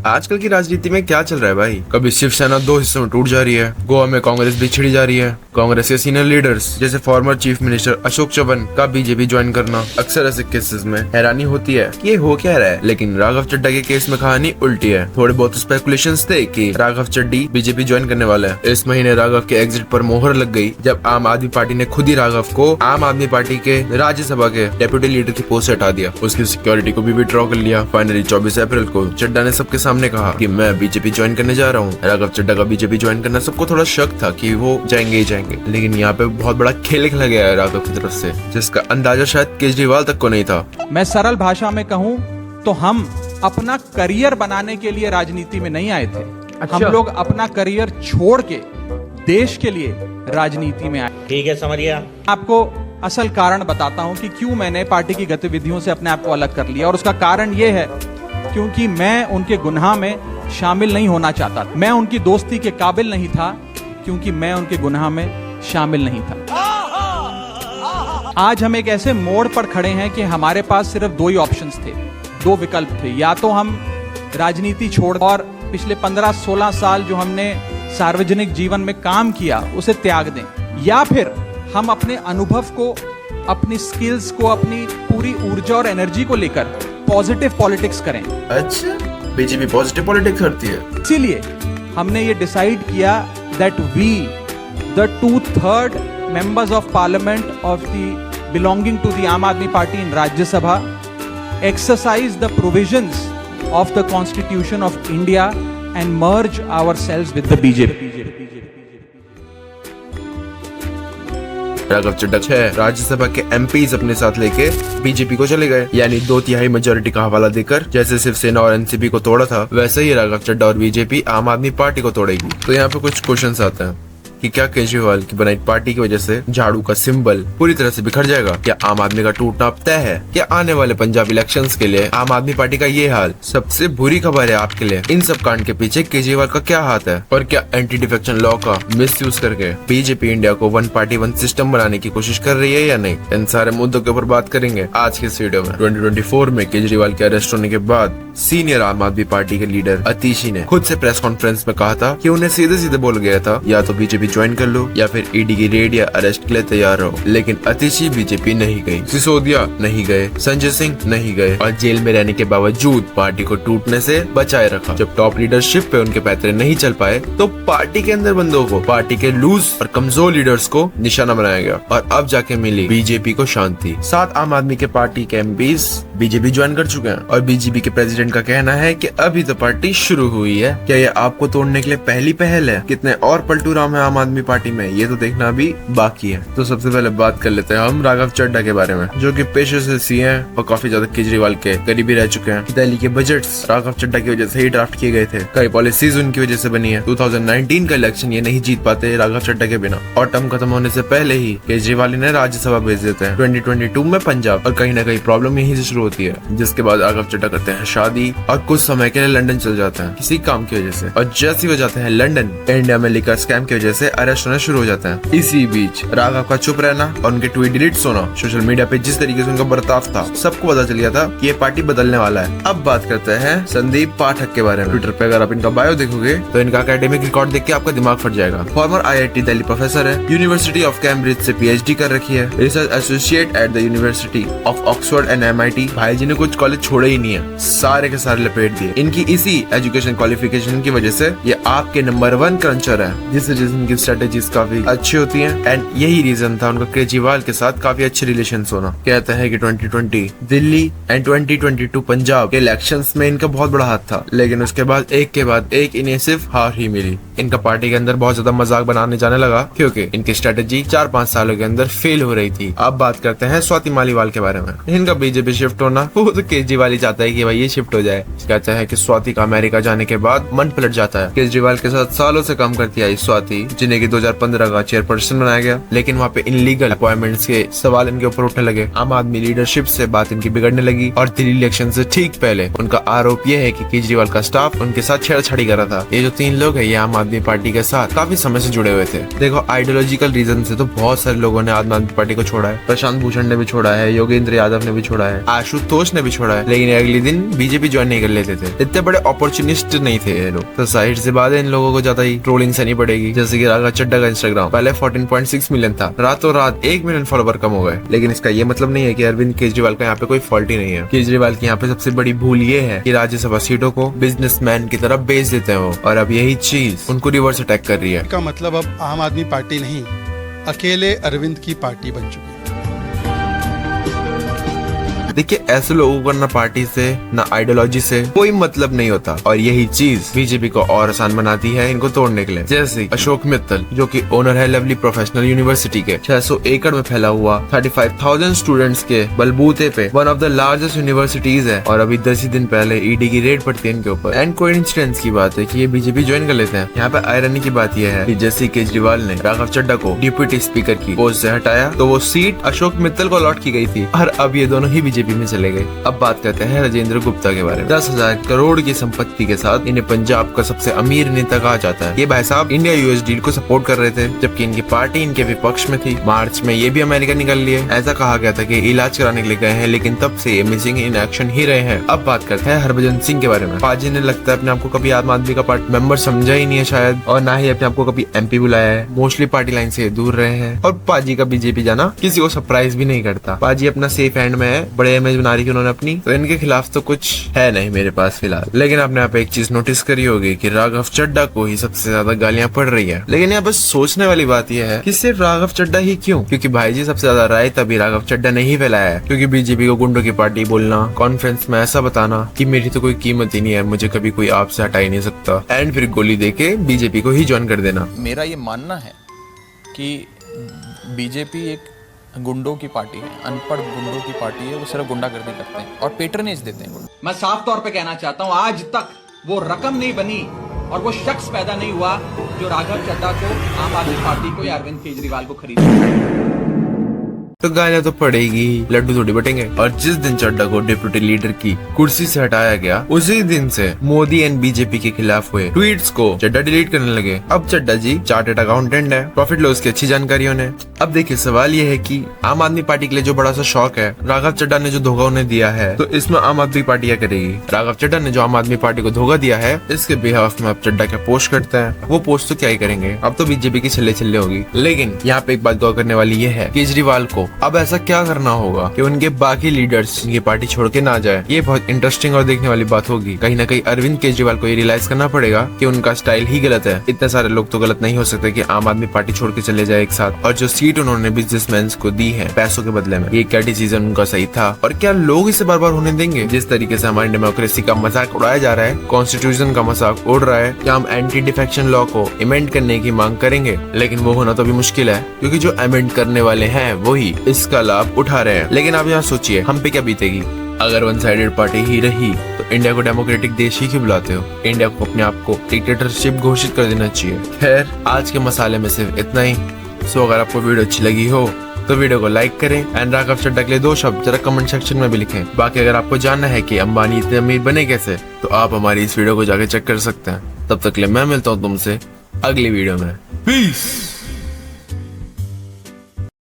आजकल की राजनीति में क्या चल रहा है भाई? कभी शिवसेना दो हिस्सों में टूट जा रही है, गोवा में कांग्रेस बिछड़ी जा रही है, कांग्रेस के सीनियर लीडर्स जैसे former chief minister Ashok Chavan का बीजेपी ज्वाइन करना। अक्सर ऐसे केसेस में हैरानी होती है कि ये हो क्या रहा है, लेकिन राघव चड्ढा के केस में कहानी उल्टी है। थोड़े बहुत स्पेकुलेशंस थे कि राघव चड्ढी बीजेपी ज्वाइन करने वाला है। इस महीने राघव के एग्जिट पर मोहर लग गई जब आम आदमी पार्टी ने खुद ही राघव को आम आदमी पार्टी के राज्यसभा के डेप्यूटी लीडर की पोस्ट से हटा दिया। उसकी सिक्योरिटी को भी विड्रॉ कर लिया। फाइनली 24 अप्रैल को चड्ढा ने सबके सामने कहा कि मैं बीजेपी ज्वाइन करने जा रहा हूँ। राघव चड्ढा का बीजेपी ज्वाइन करना सबको थोड़ा शक था कि वो जाएंगे ही जाएंगे, लेकिन यहाँ पे बहुत बड़ा खेल खेला गया है राघव की तरफ से, जिसका अंदाजा शायद केजरीवाल तक को नहीं था। मैं सरल भाषा में कहूँ तो हम अपना करियर बनाने के लिए राजनीति में नहीं आए थे। हम लोग अपना करियर छोड़ के देश के लिए राजनीति में आए। ठीक है, समझिए। आपको असल कारण बताता हूं कि क्यों मैंने पार्टी की गतिविधियों से अपने आप को अलग कर लिया, और उसका कारण यह है क्योंकि मैं उनके गुनाह में शामिल नहीं होना चाहता था। मैं उनकी दोस्ती के काबिल नहीं था क्योंकि मैं उनके गुनाह में शामिल नहीं था। आज हम एक ऐसे मोड़ पर खड़े हैं कि हमारे पास सिर्फ दो ही ऑप्शंस थे, दो विकल्प थे। या तो हम राजनीति छोड़ और पिछले 15-16 साल जो हमने सार्वजनिक जीवन में काम किया उसे त्याग दें, या फिर हम अपने अनुभव को, अपनी स्किल्स को, अपनी पूरी ऊर्जा और एनर्जी को लेकर पॉजिटिव पॉलिटिक्स करें। अच्छा, बीजेपी पॉजिटिव पॉलिटिक्स करती है। इसीलिए हमने ये डिसाइड किया that we the 2/3 members of parliament of the belonging to the Aam Aadmi party in Rajya Sabha exercise the provisions of the Constitution of India and merge ourselves with the BJP. Raghav Chadha 6 Rajya Sabha के MPs अपने साथ लेके बीजेपी को चले गए, यानी 2/3 मेजोरिटी का हवाला देकर जैसे शिवसेना और एनसीपी को तोड़ा था, वैसे ही राघव चड्ढा और बीजेपी आम आदमी पार्टी को तोड़ेगी। तो यहाँ पे कुछ क्वेश्चंस आते हैं कि क्या केजरीवाल की बनाई पार्टी की वजह से झाड़ू का सिंबल पूरी तरह से बिखर जाएगा? क्या आम आदमी का टूटना अब तय है? क्या आने वाले पंजाब इलेक्शंस के लिए आम आदमी पार्टी का ये हाल? सबसे बुरी खबर है आपके लिए, इन सब कांड के पीछे केजरीवाल का क्या हाथ है? और क्या एंटी डिफेक्शन लॉ का मिसयूज करके बीजेपी इंडिया को वन पार्टी वन सिस्टम बनाने की कोशिश कर रही है या नहीं? इन सारे मुद्दों के ऊपर बात करेंगे आज के इस वीडियो में। 2024 में केजरीवाल के अरेस्ट होने के बाद सीनियर आम आदमी पार्टी के लीडर अतीशी ने खुद से प्रेस कॉन्फ्रेंस में कहा था कि उन्हें सीधे सीधे बोल गया था या तो बीजेपी ज्वाइन कर लो या फिर ईडी की रेड या अरेस्ट के लिए तैयार रहो। लेकिन अतीशी बीजेपी नहीं गई, सिसोदिया नहीं गए, संजय सिंह नहीं गए और जेल में रहने के बावजूद पार्टी को टूटने से बचाए रखा। जब टॉप लीडरशिप पे उनके पैतरे नहीं चल पाए तो पार्टी के अंदर बंदों को, पार्टी के लूज और कमजोर लीडर्स को निशाना बनाया गया और अब जाके मिली बीजेपी को शांति। 7 आम आदमी के पार्टी के एमपीज बीजेपी ज्वाइन कर चुके हैं और बीजेपी के प्रेसिडेंट का कहना है कि अभी तो पार्टी शुरू हुई है। क्या ये आपको तोड़ने के लिए पहली पहल है? कितने और पलटू राम है आम आदमी पार्टी में, ये तो देखना अभी बाकी है। तो सबसे पहले बात कर लेते हैं हम राघव चड्ढा के बारे में, जो कि पेशे से सीए हैं और काफी ज्यादा केजरीवाल के करीबी रह चुके हैं। दिल्ली के बजट्स राघव चड्ढा की वजह से ही ड्राफ्ट किए गए थे, कई पॉलिसीज उनकी वजह से बनी है। 2019 का इलेक्शन ये नहीं जीत पाते राघव चड्ढा के बिना, और टर्म खत्म होने से पहले ही केजरीवाल ने राज्यसभा भेज देते हैं 2022 में पंजाब, और कहीं ना कहीं प्रॉब्लम यहीं से शुरू होती है, जिसके बाद राघव चड्ढा करते हैं शादी और कुछ समय के लिए लंदन चल जाते हैं किसी काम की वजह से, और जैसे ही हो जाते हैं लंदन, इंडिया में लिकर स्कैम की वजह से अरेस्ट होना शुरू हो जाते हैं। इसी बीच राघव का चुप रहना और उनके ट्वीट डिलीट होना, सोशल मीडिया पे जिस तरीके से उनका बर्ताव था, सबको पता चल गया था कि ये पार्टी बदलने वाला है। अब बात करते हैं संदीप पाठक के बारे में। ट्विटर पे अगर आप इनका बायो देखोगे तो इनका एकेडमिक रिकॉर्ड देख के आपका दिमाग फट जाएगा। फॉर्मर IIT दिल्ली प्रोफेसर है, यूनिवर्सिटी ऑफ कैम्ब्रिज से PhD कर रखी है, research associate at the university of Oxford and MIT। भाई जी ने कुछ कॉलेज छोड़े ही नहीं है, सारे के सारे लपेट दिए। इनकी इसी एजुकेशन क्वालिफिकेशन की वजह से ये आपके नंबर 1 क्रंचर है, जिस वजह से इनकी स्ट्रेटेजीज काफी अच्छी होती हैं, एंड यही रीजन था उनका केजरीवाल के साथ काफी अच्छे रिलेशंस होना। कहते हैं कि 2020 दिल्ली एंड 2022 पंजाब के इलेक्शंस में इनका बहुत बड़ा हाथ था, लेकिन उसके बाद एक इन्हें सिर्फ हार ही मिली। इनका पार्टी के अंदर बहुत ज्यादा मजाक बनाने जाने लगा क्योंकि इनकी स्ट्रेटेजी 4-5 सालों के अंदर फेल हो रही थी। अब बात करते हैं स्वाति मालीवाल के बारे में। इनका बीजेपी शिफ्ट होना, वो तो केजरीवाल ही चाहता है कि भाई ये शिफ्ट हो जाए। कहते हैं कि स्वाति का अमेरिका जाने के बाद मन पलट जाता है। केजरीवाल के साथ सालों से काम करती आई स्वाति, जिन्हें की 2015 का चेयरपर्सन बनाया गया, लेकिन वहाँ पे इनलीगल अपॉइंटमेंट्स के सवाल इनके ऊपर उठने लगे। आम आदमी लीडरशिप से बात इनकी बिगड़ने लगी और दिल्ली इलेक्शन से ठीक पहले उनका आरोप ये है कि केजरीवाल का स्टाफ उनके साथ छेड़छाड़ी कर रहा था। ये जो 3 लोग है ये आम आदमी पार्टी के साथ काफी समय से जुड़े हुए थे। देखो, आइडियोलॉजिकल रीजन से तो बहुत सारे लोगों ने आम आदमी पार्टी को छोड़ा है। प्रशांत भूषण ने भी छोड़ा है, योगेंद्र यादव ने भी छोड़ा है, आज आशुतोष ने भी छोड़ा है, लेकिन अगले दिन बीजेपी ज्वाइन नहीं कर लेते थे। इतने बड़े अपॉर्चुनिस्ट नहीं थे ये लोग। तो जाहिर सी बात है इन लोगों को ज्यादा ही ट्रोलिंग सहनी पड़ेगी। जैसे कि राघव चड्ढा का इंस्टाग्राम पहले 14.6 मिलियन था, रातों रात 1 मिलियन फॉलोवर कम हो गए। लेकिन इसका ये मतलब नहीं है कि अरविंद केजरीवाल का यहाँ पे कोई फॉल्ट ही नहीं है। केजरीवाल की यहाँ पे सबसे बड़ी भूल ये है कि राज्यसभा सीटों को बिजनेसमैन की तरफ बेच देते हैं वो, और अब यही चीज उनको रिवर्स अटैक कर रही है। का मतलब अब आम आदमी पार्टी नहीं, अकेले अरविंद की पार्टी बन चुकी है। देखिए ऐसे लोगों को ना पार्टी से ना आइडियोलॉजी से कोई मतलब नहीं होता, और यही चीज बीजेपी को और आसान बनाती है इनको तोड़ने के लिए। जैसे अशोक मित्तल जो कि ओनर है लवली प्रोफेशनल यूनिवर्सिटी के, 600 एकड़ में फैला हुआ 35,000 स्टूडेंट्स के बलबूते पे one of the largest universities है, और अभी 10 ही दिन पहले ईडी की रेड पड़ती है इनके ऊपर। एंड कोइंसिडेंस की बात है कि ये बीजेपी ज्वाइन कर लेते हैं। यहाँ पे आयरनी की बात यह है कि जैसे केजरीवाल ने राघव चड्ढा को डिप्यूटी स्पीकर की पोस्ट से हटाया तो वो सीट अशोक मित्तल को अलॉट की गई थी, और अब ये दोनों ही बीजेपी में चले गए। अब बात करते हैं राजेंद्र गुप्ता के बारे में। 10,000 करोड़ की संपत्ति के साथ इन्हें पंजाब का सबसे अमीर नेता कहा जाता है। ये भाई साहब इंडिया यूएस डील को सपोर्ट कर रहे थे, जबकि इनकी पार्टी इनके विपक्ष में थी। मार्च में ये भी अमेरिका निकल लिए। ऐसा कहा गया था कि इलाज कराने के लिए गए हैं, लेकिन तब से ये मिसिंग इन एक्शन ही रहे हैं। अब बात करते हैं हरभजन सिंह के बारे में। पाजी ने लगता है अपने आपको कभी आम आदमी का पार्टी मेंबर समझा ही नहीं है शायद, और ना ही अपने आपको कभी एमपी बुलाया है। मोस्टली पार्टी लाइन से दूर रहे हैं, और पाजी का बीजेपी जाना किसी को सरप्राइज भी नहीं करता। पाजी अपना सेफ हैंड में है, बड़े इमेज बना रही है उन्होंने अपनी, तो इनके खिलाफ तो कुछ है नहीं मेरे पास फिलहाल। लेकिन आपने यहाँ पे एक चीज नोटिस करी होगी कि राघव चड्ढा को ही सबसे ज्यादा गालियां पड़ रही है। लेकिन यहाँ बस सोचने वाली बात यह है कि सिर्फ राघव चड्ढा ही क्यों? क्योंकि भाई जी सबसे ज्यादा राय तभी राघव चड्ढा ने ही फैलाया है, क्योंकि बीजेपी को गुंडों की पार्टी बोलना, कॉन्फ्रेंस में ऐसा बताना कि मेरी तो कोई कीमत ही नहीं है, मुझे कभी कोई आपसे हटा ही नहीं सकता, एंड फिर गोली देके बीजेपी को ही ज्वाइन कर देना। मेरा ये मानना है कि बीजेपी एक गुंडों की पार्टी है, अनपढ़ गुंडों की पार्टी है। वो सिर्फ गुंडागर्दी करते हैं और पेट्रनेज देते हैं। मैं साफ तौर पे कहना चाहता हूं, आज तक वो रकम नहीं बनी और वो शख्स पैदा नहीं हुआ जो राघव चड्ढा को, आम आदमी पार्टी को या अरविंद केजरीवाल को खरीदे। तो गालियां तो पड़ेगी, लड्डू थोड़ी बटेंगे। और जिस दिन चड्ढा को डिप्यूटी लीडर की कुर्सी से हटाया गया, उसी दिन से मोदी एंड बीजेपी के खिलाफ हुए ट्वीट्स को चड्ढा डिलीट करने लगे। अब चड्ढा जी चार्टर्ड अकाउंटेंट है, प्रॉफिट लॉस की अच्छी जानकारी उन्हें। अब देखिए सवाल ये है कि आम आदमी पार्टी के लिए जो बड़ा सा शौक है, राघव चड्ढा ने जो धोखा उन्हें दिया है, तो इसमें आम आदमी पार्टी क्या करेगी? राघव चड्ढा ने जो आम आदमी पार्टी को धोखा दिया है, इसके बिहाफ में अब चड्ढा क्या पोस्ट करते हैं? वो पोस्ट तो क्या ही करेंगे, अब तो बीजेपी की छल्ले छल्ले होगी। लेकिन यहाँ पे एक बात गौर करने वाली ये है, केजरीवाल को अब ऐसा क्या करना होगा कि उनके बाकी लीडर्स उनकी पार्टी छोड़ के ना जाए। ये बहुत इंटरेस्टिंग और देखने वाली बात होगी। कहीं ना कहीं अरविंद केजरीवाल को ये रियलाइज करना पड़ेगा कि उनका स्टाइल ही गलत है। इतने सारे लोग तो गलत नहीं हो सकते कि आम आदमी पार्टी छोड़ के चले जाए एक साथ। और जो सीट उन्होंने बिजनेसमैन को दी है पैसों के बदले में, ये क्या डिसीजन उनका सही था? और क्या लोग इसे बार बार होने देंगे? जिस तरीके से हमारी डेमोक्रेसी का मजाक उड़ाया जा रहा है, कॉन्स्टिट्यूशन का मजाक उड़ रहा है, क्या हम एंटी डिफेक्शन लॉ को अमेंड करने की मांग करेंगे? लेकिन वो होना तो भी मुश्किल है, क्योंकि जो अमेंड करने वाले हैं वही इसका लाभ उठा रहे हैं। लेकिन आप यहाँ सोचिए हम पे क्या बीतेगी अगर वन साइडेड पार्टी ही रही? तो इंडिया को डेमोक्रेटिक देश ही क्यों बुलाते हो? इंडिया को अपने आप को डिक्टेटरशिप घोषित कर देना चाहिए। खैर आज के मसाले में सिर्फ इतना ही। सो अगर आपको वीडियो अच्छी लगी हो तो वीडियो को लाइक करें, एंड राघव चड्ढा के लिए 2 शब्द जरा कमेंट सेक्शन में भी लिखें। बाकी अगर आपको जानना है कि अंबानी इतने अमीर बने कैसे, तो आप हमारी इस वीडियो को जाके चेक कर सकते हैं। तब तक के लिए मैं मिलता हूँ तुमसे अगली वीडियो में। पीस।